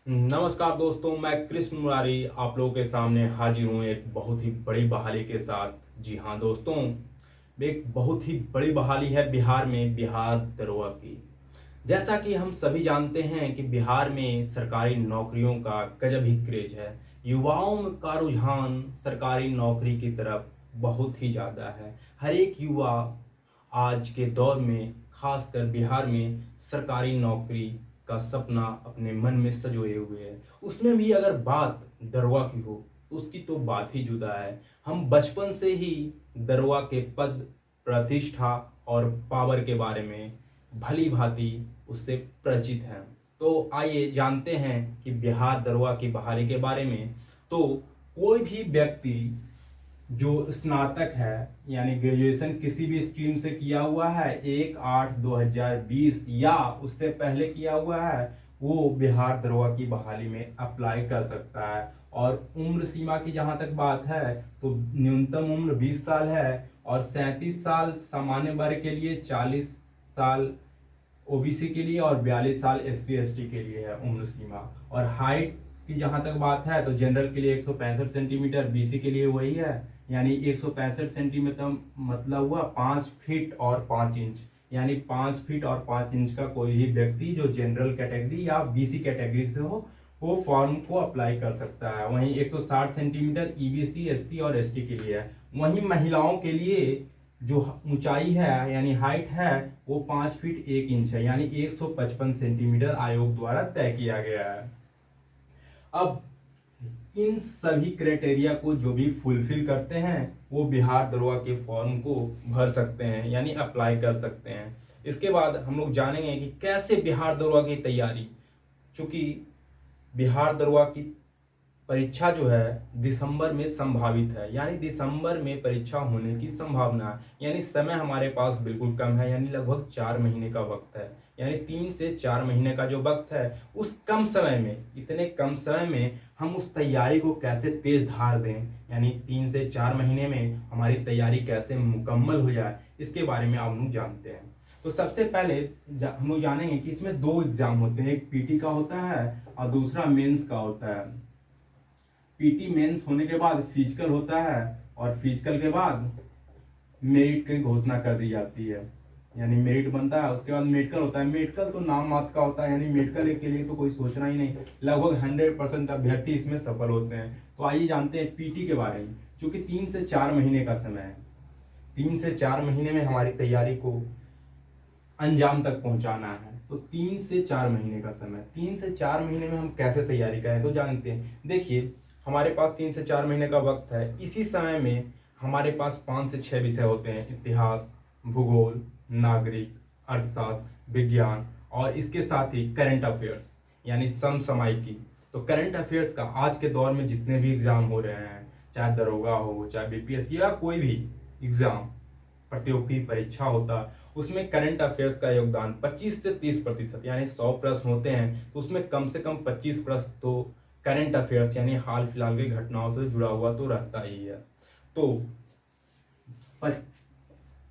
नमस्कार दोस्तों, मैं कृष्ण मुरारी आप लोगों के सामने हाजिर हूँ एक बहुत ही बड़ी बहाली के साथ। जी हाँ दोस्तों, एक बहुत ही बड़ी बहाली है बिहार में, बिहार दरोगा की। जैसा कि हम सभी जानते हैं कि बिहार में सरकारी नौकरियों का गजब ही क्रेज है। युवाओं में का रुझान सरकारी नौकरी की तरफ बहुत ही ज़्यादा है। हर एक युवा आज के दौर में, खासकर बिहार में, सरकारी नौकरी का सपना अपने मन में संजोए हुए है। उसमें भी अगर बात दरोगा की हो तो उसकी तो बात ही जुदा है। हम बचपन से ही दरोगा के पद, प्रतिष्ठा और पावर के बारे में भली भांति उससे परिचित हैं। तो आइए जानते हैं कि बिहार दरोगा की बहाली के बारे में। तो कोई भी व्यक्ति जो स्नातक है यानी ग्रेजुएशन किसी भी स्ट्रीम से किया हुआ है 1/8/2020 या उससे पहले किया हुआ है, वो बिहार दरोगा की बहाली में अप्लाई कर सकता है। और उम्र सीमा की जहाँ तक बात है तो न्यूनतम उम्र 20 साल है और 37 साल सामान्य वर्ग के लिए, 40 साल ओबीसी के लिए और 42 साल एससी एसटी के लिए है उम्र सीमा। और हाइट की जहाँ तक बात है तो जनरल के लिए 165 सेंटीमीटर, बीसी के लिए वही है, यानी 165 सेंटीमीटर मतलब हुआ 5 फीट और 5 इंच। यानी 5 फीट और 5 इंच का कोई भी व्यक्ति जो जनरल कैटेगरी या बीसी कैटेगरी से हो वो फॉर्म को अप्लाई कर सकता है। वहीं 160 सेंटीमीटर ईबीसी, एससी और एसटी के लिए है। वहीं महिलाओं के लिए जो ऊंचाई है यानी हाइट है वो 5 फीट 1 इंच है, यानी 155 सेंटीमीटर आयोग द्वारा तय किया गया है। अब इन सभी क्राइटेरिया को जो भी फुलफिल करते हैं वो बिहार दरोगा के फॉर्म को भर सकते हैं यानी अप्लाई कर सकते हैं। इसके बाद हम लोग जानेंगे कि कैसे बिहार दरोगा की तैयारी, चूंकि बिहार दरोगा की परीक्षा जो है दिसंबर में संभावित है, यानी दिसंबर में परीक्षा होने की संभावना है। यानी समय हमारे पास बिल्कुल कम है, यानी लगभग 4 महीने का वक्त है। यानी 3 से 4 महीने का जो वक्त है उस कम समय में, इतने कम समय में हम उस तैयारी को कैसे तेज धार दें, यानी 3 से 4 महीने में हमारी तैयारी कैसे मुकम्मल हो जाए, इसके बारे में आप लोग जानते हैं। तो सबसे पहले हम लोग जानेंगे कि इसमें 2 एग्जाम होते हैं, एक पीटी का होता है और दूसरा मेंस का होता है। पीटी मेंस होने के बाद फिजिकल होता है और फिजिकल के बाद मेरिट की घोषणा कर दी जाती है, यानी मेरिट बनता है। उसके बाद मेडिकल होता है। मेडिकल तो नाम मात्र का होता है, यानी मेडिकल के लिए तो कोई सोचना ही नहीं। लगभग 100% अभ्यर्थी इसमें सफल होते हैं। तो आइए जानते हैं पीटी के बारे में। चूंकि 3 से 4 महीने का समय है, 3 से 4 महीने में हमारी तैयारी को अंजाम तक पहुंचाना है। तो 3 से 4 महीने का समय, 3 से 4 महीने में हम कैसे तैयारी करें तो जानते हैं। देखिए, हमारे पास 3 से 4 महीने का वक्त है। इसी समय में हमारे पास 5 से 6 विषय होते हैं, इतिहास, भूगोल, नागरिक, अर्थशास्त्र, विज्ञान और इसके साथ ही करंट अफेयर्स यानी समसामयिकी। तो करंट अफेयर्स का आज के दौर में जितने भी एग्जाम हो रहे हैं, चाहे दरोगा हो, चाहे बीपीएससी या कोई भी एग्जाम प्रतियोगी परीक्षा होता, उसमें करंट अफेयर्स का योगदान 25 से 30% यानी 100 प्रश्न होते हैं तो उसमें कम से कम 25 प्रश्न तो करंट अफेयर्स यानी हाल फिलहाल की घटनाओं से जुड़ा हुआ तो रहता ही है। तो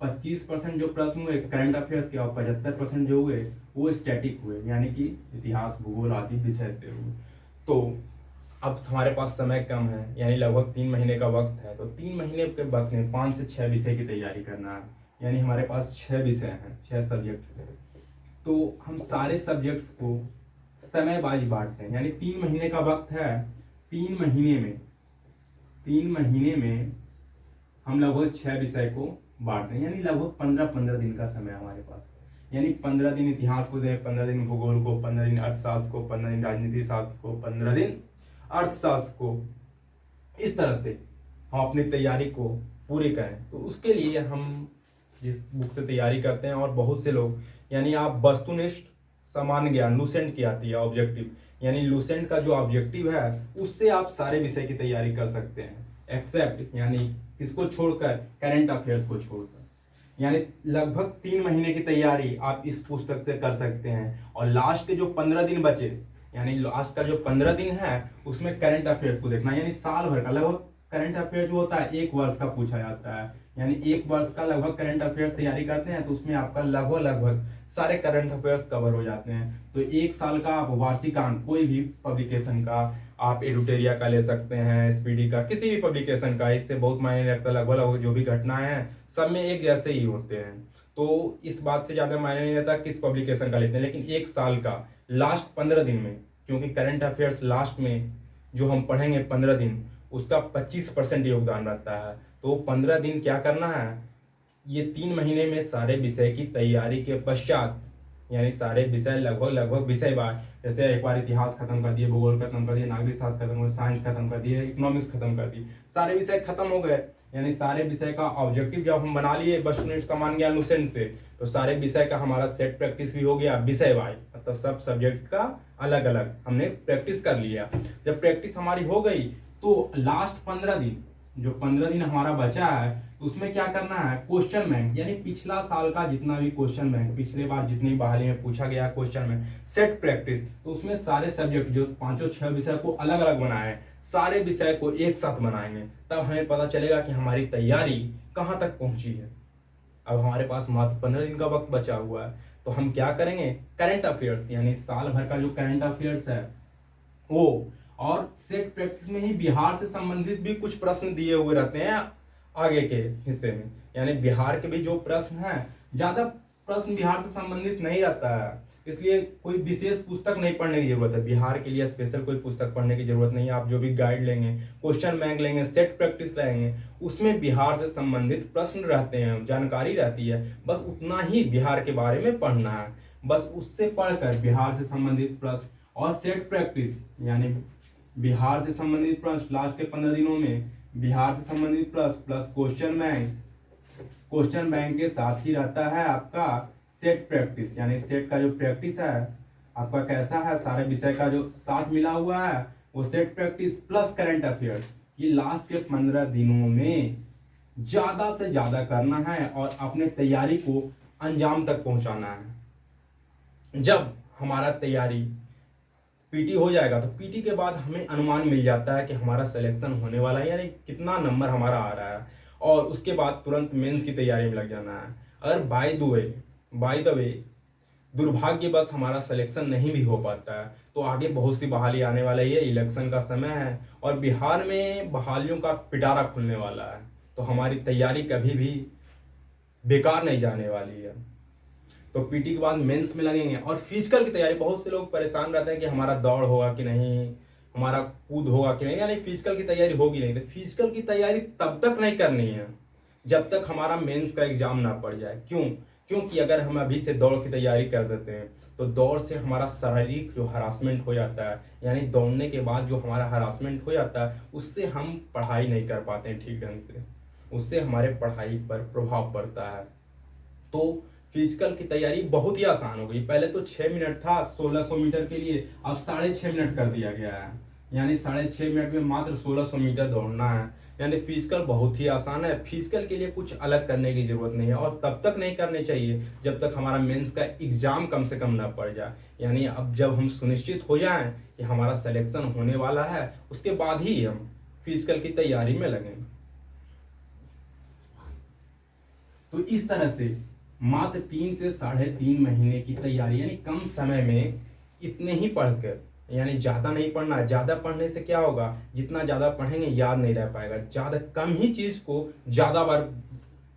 25% जो प्रश्न हुए करंट अफेयर्स के और 75% जो हुए वो स्टैटिक हुए, यानी कि इतिहास, भूगोल आदि विषय से हुए। तो अब हमारे पास समय कम है, यानी लगभग 3 महीने का वक्त है। तो 3 महीने के वक्त में 5 से 6 विषय की तैयारी करना है, यानी हमारे पास 6 विषय हैं, 6 सब्जेक्ट हैं। तो हम सारे सब्जेक्ट्स को समय वाइज बांटते हैं, यानी 3 महीने का वक्त है। 3 महीने में हम लगभग 6 विषय को बांटते हैं, यानी लगभग 15-15 दिन का समय हमारे पास। यानी 15 दिन इतिहास को दें, 15 दिन भूगोल को, 15 दिन अर्थशास्त्र को, 15 दिन राजनीति शास्त्र को, 15 दिन अर्थशास्त्र को। इस तरह से हम अपनी तैयारी को पूरी करें। तो उसके लिए हम जिस बुक से तैयारी करते हैं, और बहुत से लोग, यानी आप वस्तुनिष्ठ सामान्य ज्ञान लूसेंट की आती है ऑब्जेक्टिव, यानी लूसेंट का जो ऑब्जेक्टिव है उससे आप सारे विषय की तैयारी कर सकते हैं, एक्सेप्ट यानी किसको छोड़कर, करंट अफेयर्स को छोड़कर। यानी लगभग 3 महीने की तैयारी आप इस पुस्तक से कर सकते हैं। और लास्ट के जो 15 दिन बचे, यानी लास्ट का जो 15 दिन है उसमें करंट अफेयर्स को देखना, यानी साल भर का लगभग करंट अफेयर जो होता है 1 वर्ष का पूछा जाता है, यानी 1 वर्ष का लगभग करंट अफेयर्स तैयारी करते हैं तो उसमें आपका लगभग सारे करंट अफेयर्स कवर हो जाते हैं। तो एक साल का आप वार्षिकांक कोई भी पब्लिकेशन का, आप एडुटेरिया का ले सकते हैं, एसपीडी का, किसी भी पब्लिकेशन का, इससे बहुत मायने रखता है। लगभग जो भी घटनाएं हैं सब में एक जैसे ही होते हैं, तो इस बात से ज़्यादा मायने नहीं रहता किस पब्लिकेशन का लेते हैं। लेकिन एक साल का लास्ट 15 दिन में, क्योंकि करंट अफेयर्स लास्ट में जो हम पढ़ेंगे 15 दिन, उसका 25% योगदान रहता है। तो 15 दिन क्या करना है, ये 3 महीने में सारे विषय की तैयारी के पश्चात, यानी सारे विषय लगभग विषय बार, जैसे एक बार इतिहास खत्म कर दिए, भूगोल खत्म कर दिए, नागरिक शास्त्र खत्म कर दिए, साइंस खत्म कर दिए, इकोनॉमिक्स खत्म कर दिए, सारे विषय खत्म हो गए। यानी सारे विषय का ऑब्जेक्टिव जब हम बना लिए वस्तुनिष्ठ का मान गया लुसेंट से, तो सारे विषय का हमारा सेट प्रैक्टिस भी हो गया विषय वाइज, मतलब सब सब्जेक्ट का अलग अलग हमने प्रैक्टिस कर लिया। जब प्रैक्टिस हमारी हो गई तो लास्ट 15 दिन, जो 15 दिन हमारा बचा है, तो उसमें क्या करना है, क्वेश्चन बैंक, यानी पिछला साल का जितना भी क्वेश्चन बैंक, पिछले बार जितनी बहाली में पूछा गया क्वेश्चन बैंक, सेट प्रैक्टिस, तो उसमें सारे सब्जेक्ट जो 5-6 विषय को अलग अलग बनाए, सारे विषय को एक साथ बनाएंगे, तब हमें पता चलेगा कि हमारी तैयारी कहाँ तक पहुंची है। अब हमारे पास मात्र 15 दिन का वक्त बचा हुआ है, तो हम क्या करेंगे, करंट अफेयर्स, यानी साल भर का जो करंट अफेयर्स है वो, और सेट प्रैक्टिस में ही बिहार से संबंधित भी कुछ प्रश्न दिए हुए रहते हैं आगे के हिस्से में। यानी बिहार के भी जो प्रश्न हैं, ज्यादा प्रश्न बिहार से संबंधित नहीं रहता है, इसलिए कोई विशेष पुस्तक नहीं पढ़ने की जरूरत है। बिहार के लिए स्पेशल कोई पुस्तक पढ़ने की जरूरत नहीं है। आप जो भी गाइड लेंगे, क्वेश्चन बैंक लेंगे, सेट प्रैक्टिस लेंगे, उसमें बिहार से संबंधित प्रश्न रहते हैं, जानकारी रहती है, बस उतना ही बिहार के बारे में पढ़ना है। बस उससे पढ़कर बिहार से संबंधित प्रश्न और सेट प्रैक्टिस, यानी बिहार से संबंधित प्रश्न लास्ट के 15 दिनों में, बिहार से संबंधित प्रश्न प्लस क्वेश्चन बैंक के साथ ही रहता है आपका सेट प्रैक्टिस, यानी सेट का जो प्रैक्टिस है आपका कैसा है, सारे विषय का जो साथ मिला हुआ है वो set practice plus current affairs, ये लास्ट के 15 दिनों में ज्यादा से ज्यादा करना है और अपने तैयारी को अंजाम तक पहुंचाना है। जब हमारा तैयारी पीटी हो जाएगा, तो पीटी के बाद हमें अनुमान मिल जाता है कि हमारा सिलेक्शन होने वाला है, यानी कितना नंबर हमारा आ रहा है, और उसके बाद तुरंत मेंस की तैयारी में लग जाना है। अगर बाय द वे दुर्भाग्यवश हमारा सिलेक्शन नहीं भी हो पाता है, तो आगे बहुत सी बहाली आने वाला है, ये इलेक्शन का समय है और बिहार में बहालियों का पिटारा खुलने वाला है, तो हमारी तैयारी कभी भी बेकार नहीं जाने वाली है। तो पीटी के बाद मेंस में लगेंगे। और फिजिकल की तैयारी, बहुत से लोग परेशान रहते हैं कि हमारा दौड़ होगा कि नहीं, हमारा कूद होगा कि नहीं, यानी फिजिकल की तैयारी होगी नहीं। तो फिजिकल की तैयारी तब तक नहीं करनी है जब तक हमारा मेंस का एग्जाम ना पड़ जाए। क्योंकि अगर हम अभी से दौड़ की तैयारी कर देते हैं तो दौड़ से हमारा शारीरिक जो हरासमेंट हो जाता है, यानी दौड़ने के बाद जो हमारा हरासमेंट हो जाता है, उससे हम पढ़ाई नहीं कर पाते हैं ठीक ढंग से, उससे हमारे पढ़ाई पर प्रभाव पड़ता है। तो फिजिकल की तैयारी बहुत ही आसान हो गई। पहले तो 6 मिनट था 1600 मीटर के लिए, अब 6.5 मिनट कर दिया गया है, यानी 6.5 मिनट में मात्र 1600 मीटर दौड़ना है। यानी फिजिकल बहुत ही आसान है। फिजिकल के लिए कुछ अलग करने की जरूरत नहीं है, और तब तक नहीं करनी चाहिए जब तक हमारा मेंस का एग्जाम कम से कम ना पड़ जाए। यानी अब जब हम सुनिश्चित हो जाएं कि हमारा सिलेक्शन होने वाला है, उसके बाद ही हम फिजिकल की तैयारी में लगें। तो इस तरह से मात्र 3 से 3.5 महीने की तैयारी, यानी कम समय में इतने ही पढ़कर, यानी ज़्यादा नहीं पढ़ना। ज़्यादा पढ़ने से क्या होगा, जितना ज़्यादा पढ़ेंगे याद नहीं रह पाएगा। ज़्यादा कम ही चीज़ को ज़्यादा बार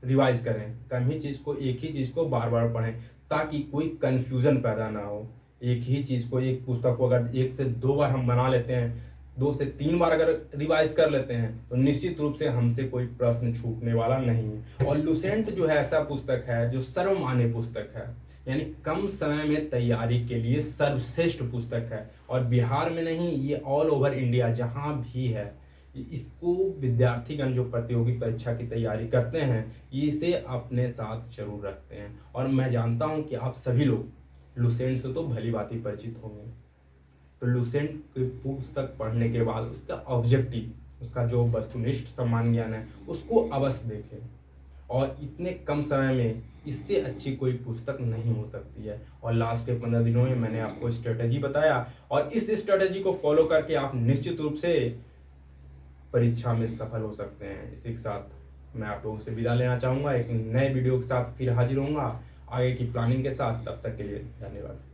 रिवाइज करें, कम ही चीज़ को, एक ही चीज़ को बार बार पढ़ें, ताकि कोई कन्फ्यूज़न पैदा ना हो। एक ही चीज़ को, एक पुस्तक को अगर 1 से 2 बार हम बना लेते हैं, 2 से 3 बार अगर रिवाइज कर लेते हैं, तो निश्चित रूप से हमसे कोई प्रश्न छूटने वाला नहीं है। और लुसेंट जो है ऐसा पुस्तक है जो सर्वमान्य पुस्तक है, यानी कम समय में तैयारी के लिए सर्वश्रेष्ठ पुस्तक है। और बिहार में नहीं, ये ऑल ओवर इंडिया जहाँ भी है, इसको विद्यार्थीगण जो प्रतियोगी परीक्षा की तैयारी करते हैं, इसे अपने साथ जरूर रखते हैं। और मैं जानता हूँ कि आप सभी लोग लुसेंट से तो भली भांति परिचित होंगे। तो लुसेंट की पुस्तक पढ़ने के बाद उसका ऑब्जेक्टिव, उसका जो वस्तुनिष्ठ सम्मान ज्ञान है, उसको अवश्य देखें। और इतने कम समय में इससे अच्छी कोई पुस्तक नहीं हो सकती है। और लास्ट के 15 दिनों में मैंने आपको स्ट्रेटेजी बताया, और इस स्ट्रेटेजी को फॉलो करके आप निश्चित रूप से परीक्षा में सफल हो सकते हैं। इसी के साथ मैं आप लोगों से विदा लेना चाहूँगा। एक नए वीडियो के साथ फिर हाजिर होऊंगा। आगे की प्लानिंग के साथ। तब तक के लिए धन्यवाद।